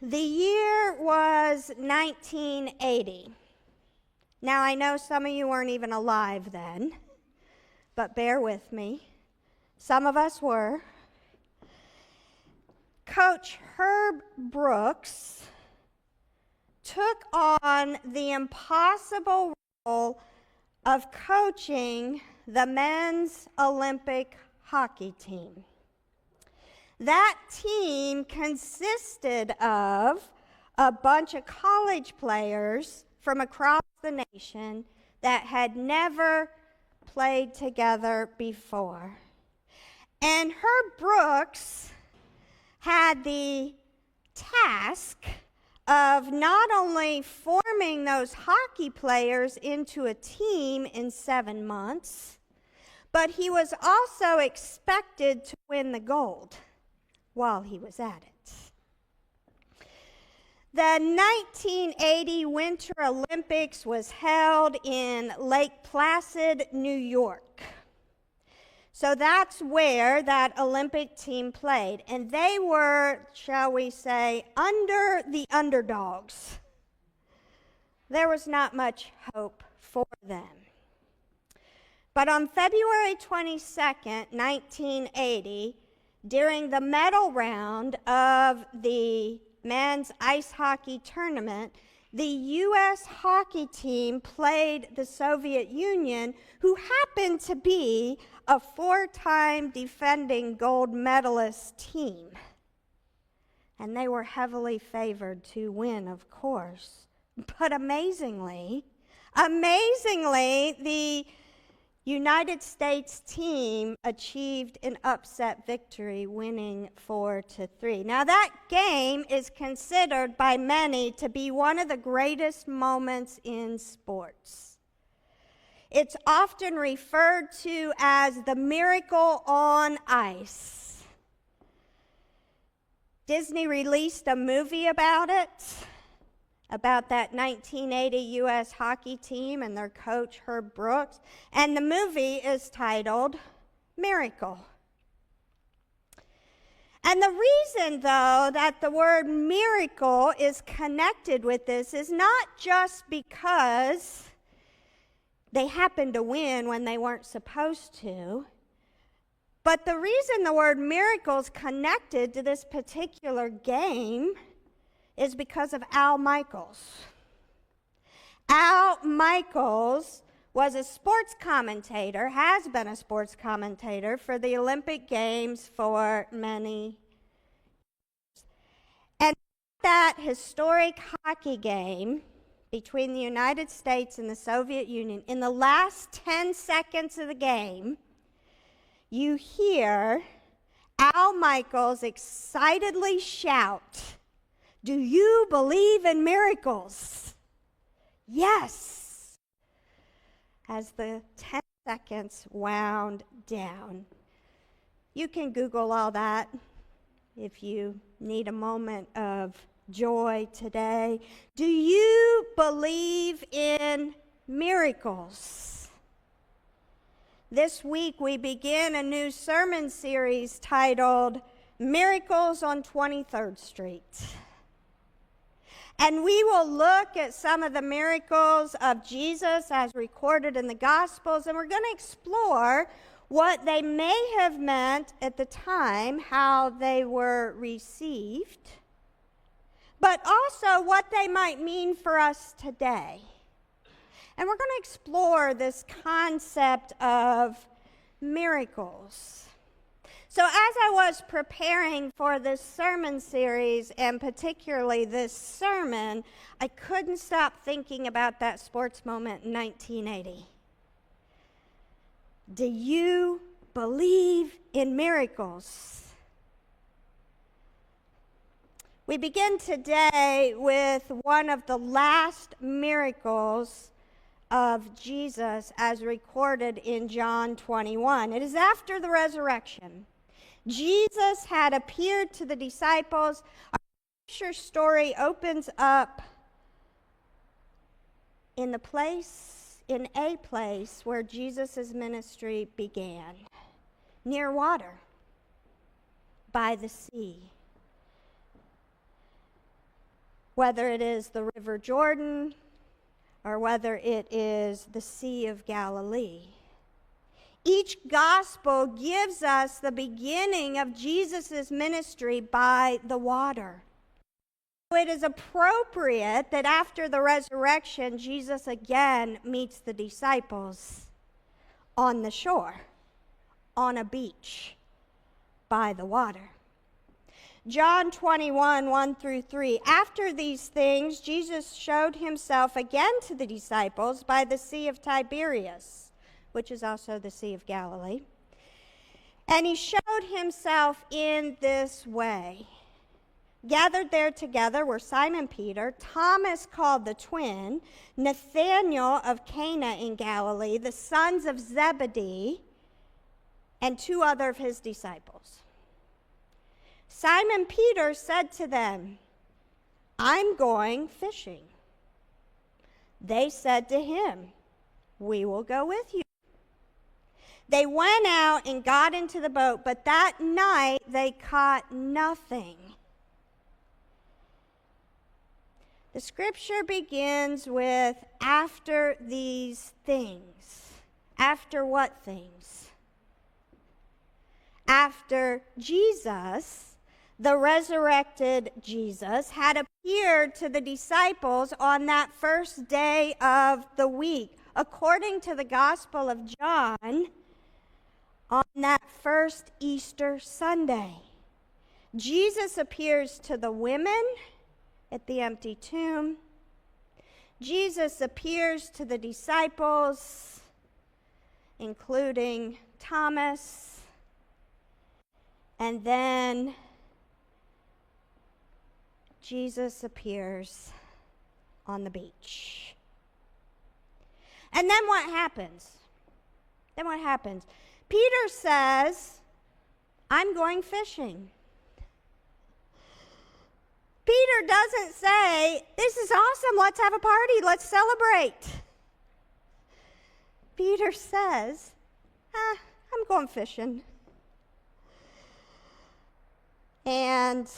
The year was 1980. Now, I know some of you weren't even alive then, but bear with me. Some of us were. Coach Herb Brooks took on the impossible role of coaching the men's Olympic hockey team. That team consisted of a bunch of college players from across the nation that had never played together before. And Herb Brooks had the task of not only forming those hockey players into a team in 7 months, but he was also expected to win the gold while he was at it. The 1980 Winter Olympics was held in Lake Placid, New York. So that's where that Olympic team played. And they were, shall we say, under the underdogs. There was not much hope for them. But on February 22nd, 1980, during the medal round of the men's ice hockey tournament, the U.S. hockey team played the Soviet Union, who happened to be a 4-time defending gold medalist team. And they were heavily favored to win, of course. But amazingly, the United States team achieved an upset victory, winning 4-3. Now, that game is considered by many to be one of the greatest moments in sports. It's often referred to as the miracle on ice. Disney released a movie about it, about that 1980 U.S. hockey team and their coach, Herb Brooks. And the movie is titled Miracle. And the reason, though, that the word miracle is connected with this is not just because they happened to win when they weren't supposed to, but the reason the word miracle is connected to this particular game is because of Al Michaels. Al Michaels was a sports commentator, has been a sports commentator for the Olympic Games for many years. And that historic hockey game between the United States and the Soviet Union, in the last 10 seconds of the game, you hear Al Michaels excitedly shout, "Do you believe in miracles?" Yes. As the 10 seconds wound down. You can Google all that if you need a moment of joy today. Do you believe in miracles? This week we begin a new sermon series titled Miracles on 23rd Street. And we will look at some of the miracles of Jesus as recorded in the Gospels, and we're going to explore what they may have meant at the time, how they were received, but also what they might mean for us today. And we're going to explore this concept of miracles. So as I was preparing for this sermon series, and particularly this sermon, I couldn't stop thinking about that sports moment in 1980. Do you believe in miracles? We begin today with one of the last miracles of Jesus as recorded in John 21. It is after the resurrection. Jesus had appeared to the disciples. Our scripture story opens up in a place where Jesus' ministry began, near water, by the sea. whether it is the River Jordan or whether it is the Sea of Galilee. Each gospel gives us the beginning of Jesus' ministry by the water. It is appropriate that after the resurrection, Jesus again meets the disciples on the shore, on a beach, by the water. John 21, 1 through 3. After these things, Jesus showed himself again to the disciples by the Sea of Tiberias, which is also the Sea of Galilee. And he showed himself in this way. Gathered there together were Simon Peter, Thomas called the twin, Nathanael of Cana in Galilee, the sons of Zebedee, and 2 other of his disciples. Simon Peter said to them, "I'm going fishing." They said to him, "We will go with you." They went out and got into the boat, but that night they caught nothing. The scripture begins with, after these things. After what things? After Jesus, the resurrected Jesus, had appeared to the disciples on that first day of the week. According to the Gospel of John, on that first Easter Sunday, Jesus appears to the women at the empty tomb. Jesus appears to the disciples, including Thomas, and then Jesus appears on the beach. And then what happens? Peter says, "I'm going fishing." Peter doesn't say, "This is awesome, let's have a party, let's celebrate." Peter says, "I'm going fishing." And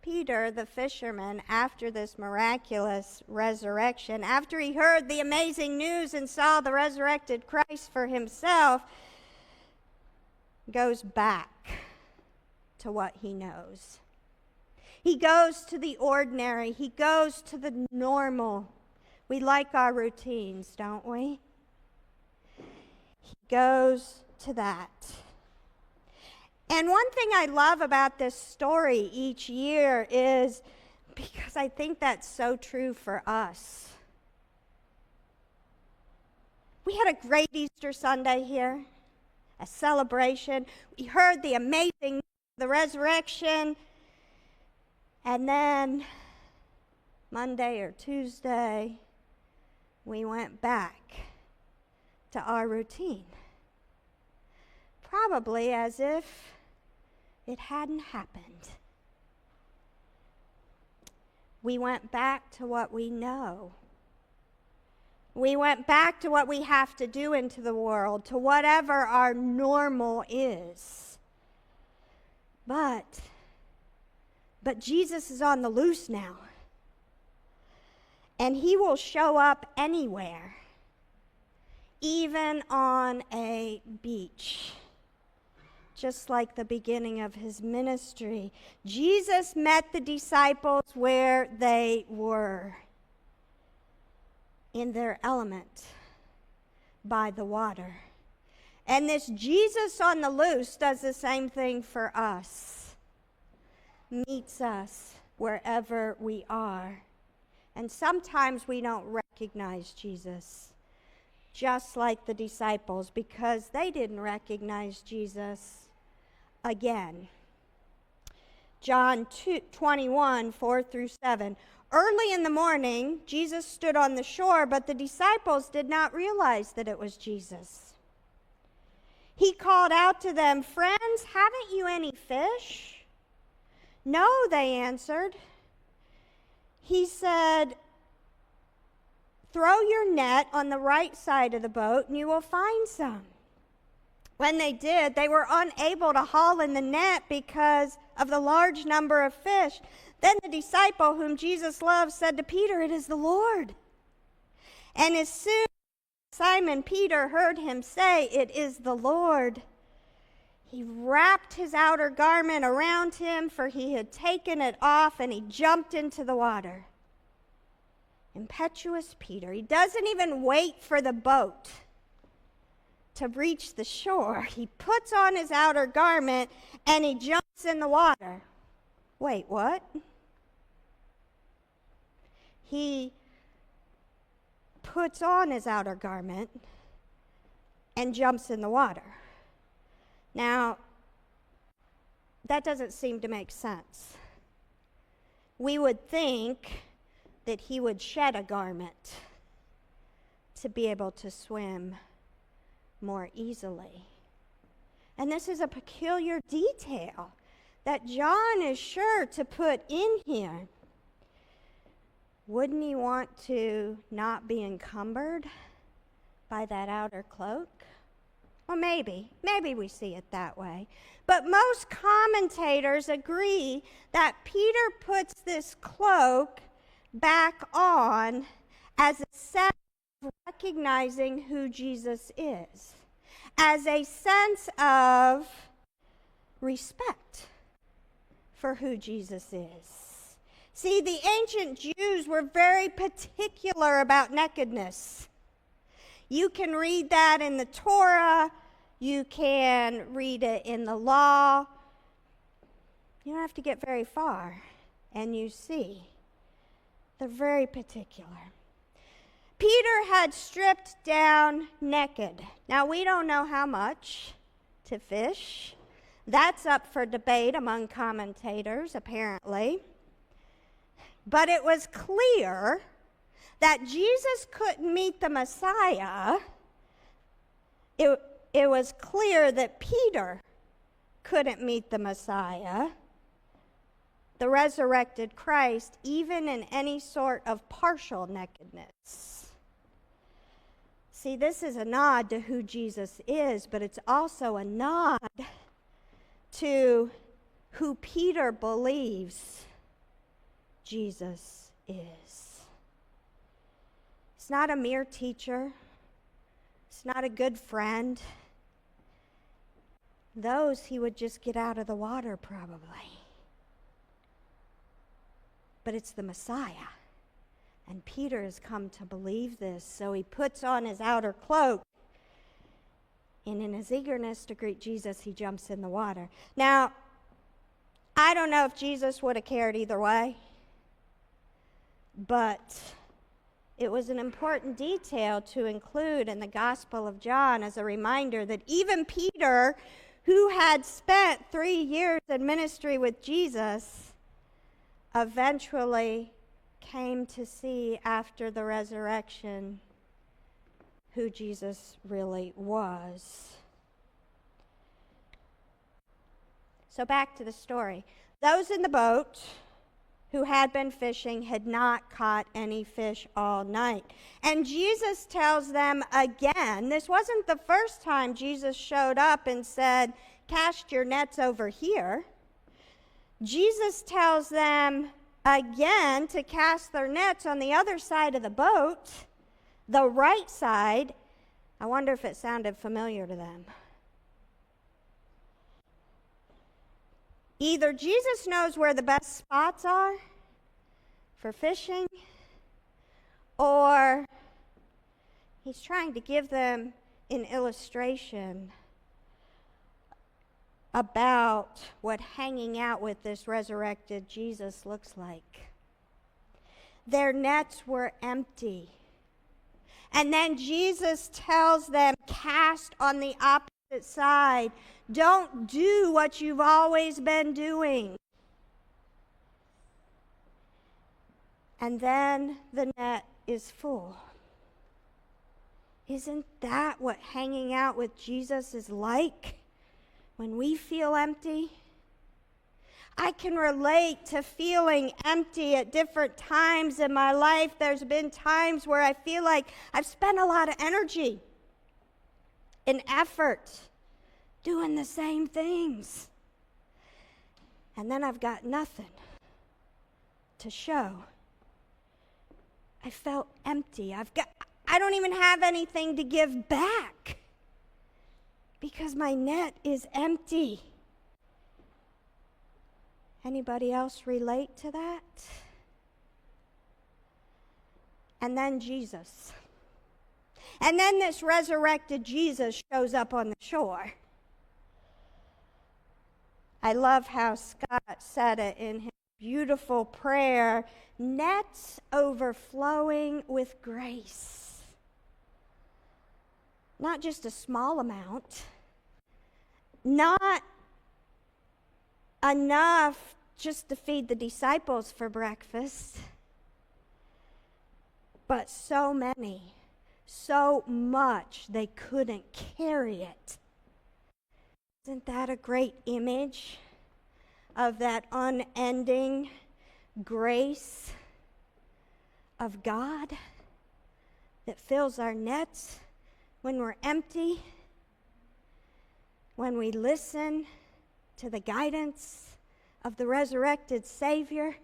Peter, the fisherman, after this miraculous resurrection, after he heard the amazing news and saw the resurrected Christ for himself, goes back to what he knows. He goes to the ordinary. He goes to the normal. We like our routines, don't we? He goes to that. And one thing I love about this story each year is, because I think that's so true for us. We had a great Easter Sunday here, a celebration. We heard the amazing news of the resurrection. And then Monday or Tuesday, we went back to our routine. Probably as if it hadn't happened. We went back to what we know. We went back to what we have to do into the world, to whatever our normal is. But Jesus is on the loose now. And he will show up anywhere, even on a beach. Just like the beginning of his ministry, Jesus met the disciples where they were, in their element, by the water. And this Jesus on the loose does the same thing for us. Meets us wherever we are. And sometimes we don't recognize Jesus, just like the disciples, because they didn't recognize Jesus again. John 21, 4 through 7. Early in the morning, Jesus stood on the shore, but the disciples did not realize that it was Jesus. He called out to them, "Friends, haven't you any fish?" "No," they answered. He said, "Throw your net on the right side of the boat and you will find some." When they did, they were unable to haul in the net because of the large number of fish. Then the disciple whom Jesus loved said to Peter, "It is the Lord." And as soon as Simon Peter heard him say, "It is the Lord," he wrapped his outer garment around him, for he had taken it off, and he jumped into the water. Impetuous Peter. He doesn't even wait for the boat to reach the shore. He puts on his outer garment and he jumps in the water. Wait, what? He puts on his outer garment and jumps in the water. Now, that doesn't seem to make sense. We would think that he would shed a garment to be able to swim more easily. And this is a peculiar detail that John is sure to put in here. Wouldn't he want to not be encumbered by that outer cloak? Well, maybe we see it that way. But most commentators agree that Peter puts this cloak back on as a sense of recognizing who Jesus is, as a sense of respect for who Jesus is. See, the ancient Jews were very particular about nakedness. You can read that in the Torah. You can read it in the law. You don't have to get very far, and you see. They're very particular. Peter had stripped down naked. Now, we don't know how much to fish. That's up for debate among commentators, apparently. But it was clear that Jesus couldn't meet the Messiah. It was clear that Peter couldn't meet the Messiah, the resurrected Christ, even in any sort of partial nakedness. See, this is a nod to who Jesus is, but it's also a nod to who Peter believes Jesus is. He's not a mere teacher. He's not a good friend. Those he would just get out of the water probably. But it's the Messiah. And Peter has come to believe this, so he puts on his outer cloak. And in his eagerness to greet Jesus, he jumps in the water. Now, I don't know if Jesus would have cared either way, but it was an important detail to include in the Gospel of John as a reminder that even Peter, who had spent 3 years in ministry with Jesus, eventually came to see after the resurrection who Jesus really was. So back to the story. Those in the boat who had been fishing had not caught any fish all night. And Jesus tells them again, this wasn't the first time Jesus showed up and said, "Cast your nets over here." Jesus tells them again to cast their nets on the other side of the boat, the right side. I wonder if it sounded familiar to them. Either Jesus knows where the best spots are for fishing, or he's trying to give them an illustration about what hanging out with this resurrected Jesus looks like. Their nets were empty. And then Jesus tells them, cast on the opposite side. Don't do what you've always been doing. And then the net is full. Isn't that what hanging out with Jesus is like when we feel empty? I can relate to feeling empty at different times in my life. There's been times where I feel like I've spent a lot of energy and effort doing the same things. And then I've got nothing to show. I felt empty. I don't even have anything to give back because my net is empty. Anybody else relate to that? And then Jesus. And then this resurrected Jesus shows up on the shore. I love how Scott said it in his beautiful prayer, nets overflowing with grace. Not just a small amount, not enough just to feed the disciples for breakfast, but so many, so much they couldn't carry it. Isn't that a great image of that unending grace of God that fills our nets when we're empty, when we listen to the guidance of the resurrected Savior?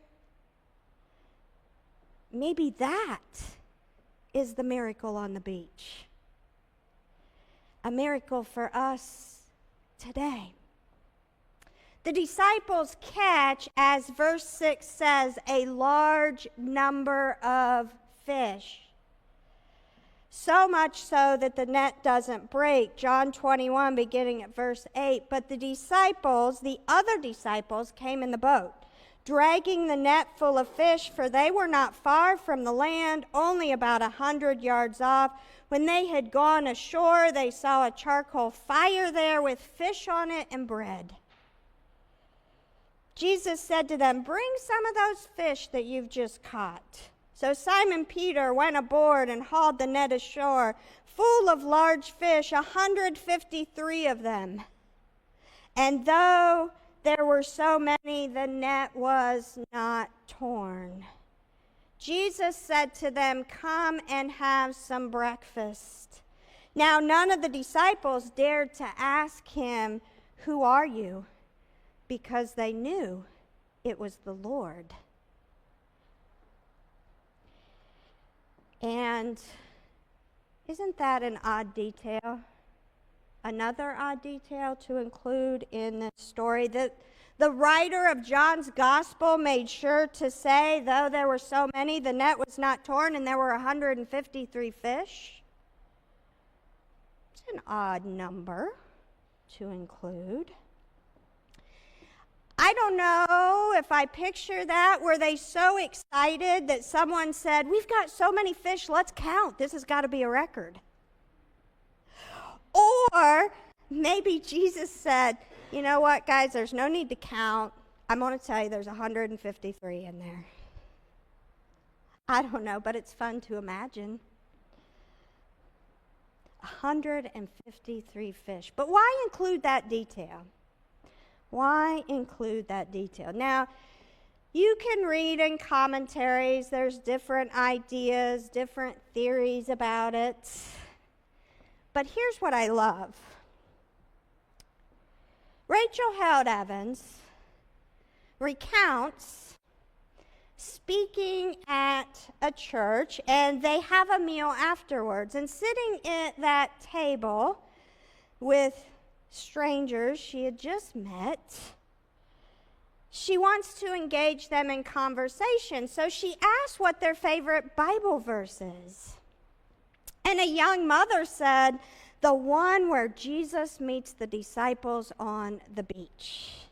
Maybe that is the miracle on the beach. A miracle for us today. The disciples catch, as verse 6 says, a large number of fish. So much so that the net doesn't break. John 21, beginning at verse 8. But the disciples, the other disciples, came in the boat, dragging the net full of fish, for they were not far from the land, only about 100 yards off. When they had gone ashore, they saw a charcoal fire there with fish on it and bread. Jesus said to them, "Bring some of those fish that you've just caught." So Simon Peter went aboard and hauled the net ashore, full of large fish, 153 of them. And though there were so many, the net was not torn. Jesus said to them, "Come and have some breakfast." Now none of the disciples dared to ask him, "Who are you?" because they knew it was the Lord. And isn't that an odd detail? Another odd detail to include in this story, that the writer of John's gospel made sure to say, though there were so many, the net was not torn and there were 153 fish. It's an odd number to include. I don't know if I picture that. Were they so excited that someone said, "We've got so many fish, let's count. This has got to be a record." Or maybe Jesus said, "You know what, guys, there's no need to count. I'm going to tell you there's 153 in there." I don't know, but it's fun to imagine. 153 fish. But why include that detail? Why include that detail? Now, you can read in commentaries, there's different ideas, different theories about it. But here's what I love. Rachel Held Evans recounts speaking at a church, and they have a meal afterwards. And sitting at that table with strangers she had just met, she wants to engage them in conversation. So she asks what their favorite Bible verse is. And a young mother said, "The one where Jesus meets the disciples on the beach."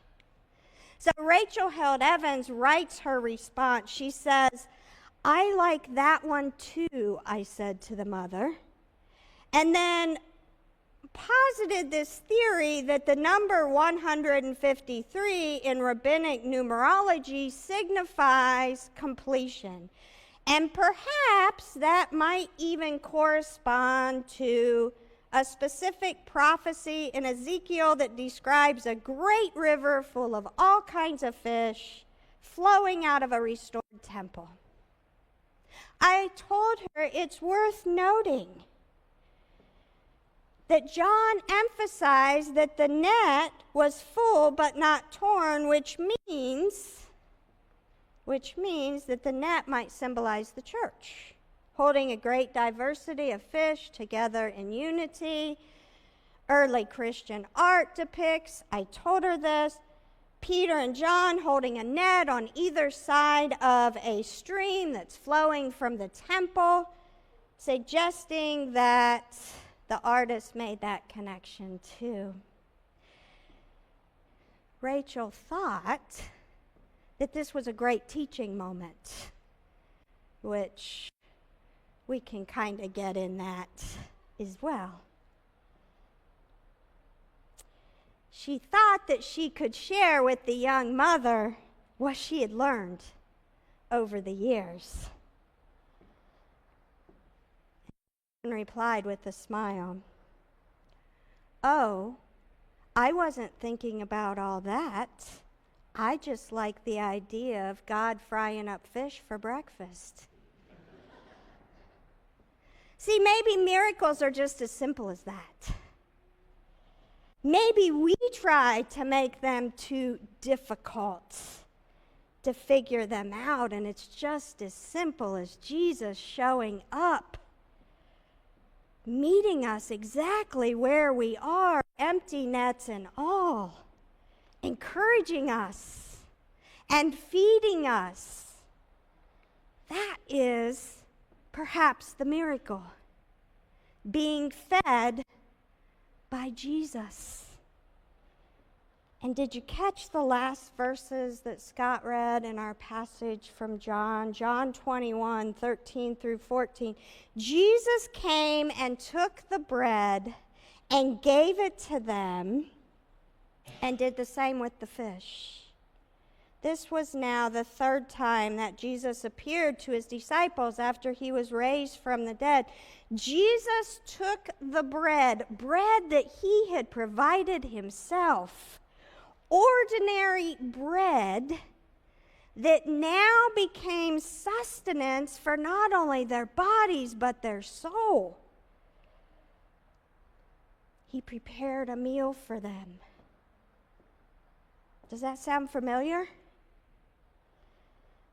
So Rachel Held Evans writes her response. She says, "I like that one too," I said to the mother. And then posited this theory that the number 153 in rabbinic numerology signifies completion. And perhaps that might even correspond to a specific prophecy in Ezekiel that describes a great river full of all kinds of fish flowing out of a restored temple. I told her it's worth noting that John emphasized that the net was full but not torn, which means that the net might symbolize the church, holding a great diversity of fish together in unity. Early Christian art depicts, I told her this, Peter and John holding a net on either side of a stream that's flowing from the temple, suggesting that the artist made that connection too. Rachel thought that this was a great teaching moment, which we can kind of get in that as well. She thought that she could share with the young mother what she had learned over the years. And replied with a smile, "Oh, I wasn't thinking about all that. I just like the idea of God frying up fish for breakfast." See, maybe miracles are just as simple as that. Maybe we try to make them too difficult to figure them out, and it's just as simple as Jesus showing up, meeting us exactly where we are, empty nets and all, encouraging us and feeding us. That is perhaps the miracle, being fed by Jesus. And did you catch the last verses that Scott read in our passage from John 21, 13 through 14? Jesus came and took the bread and gave it to them and did the same with the fish. This was now the third time that Jesus appeared to his disciples after he was raised from the dead. Jesus took the bread that he had provided himself, ordinary bread that now became sustenance for not only their bodies but their soul. He prepared a meal for them. Does that sound familiar?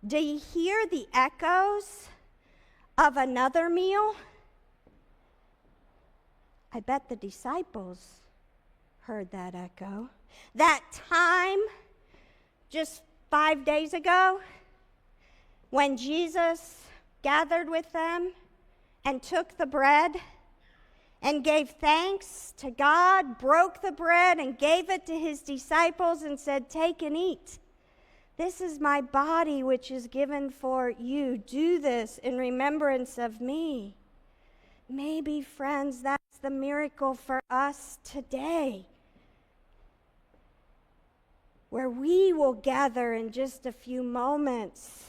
Do you hear the echoes of another meal? I bet the disciples heard that echo. That time just 5 days ago when Jesus gathered with them and took the bread and gave thanks to God, broke the bread and gave it to his disciples and said, "Take and eat. This is my body which is given for you. Do this in remembrance of me." Maybe, friends, that's the miracle for us today, where we will gather in just a few moments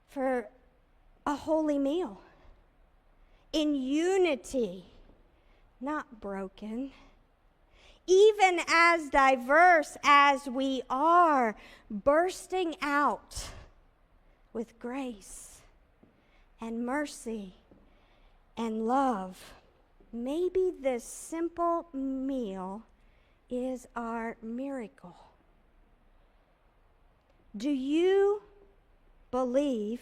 for a holy meal in unity, not broken. Even as diverse as we are, bursting out with grace and mercy and love. Maybe this simple meal is our miracle. Do you believe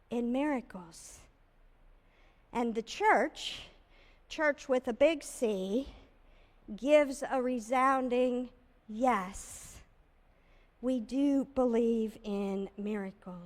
in miracles? And the church with a big C, gives a resounding yes. We do believe in miracles.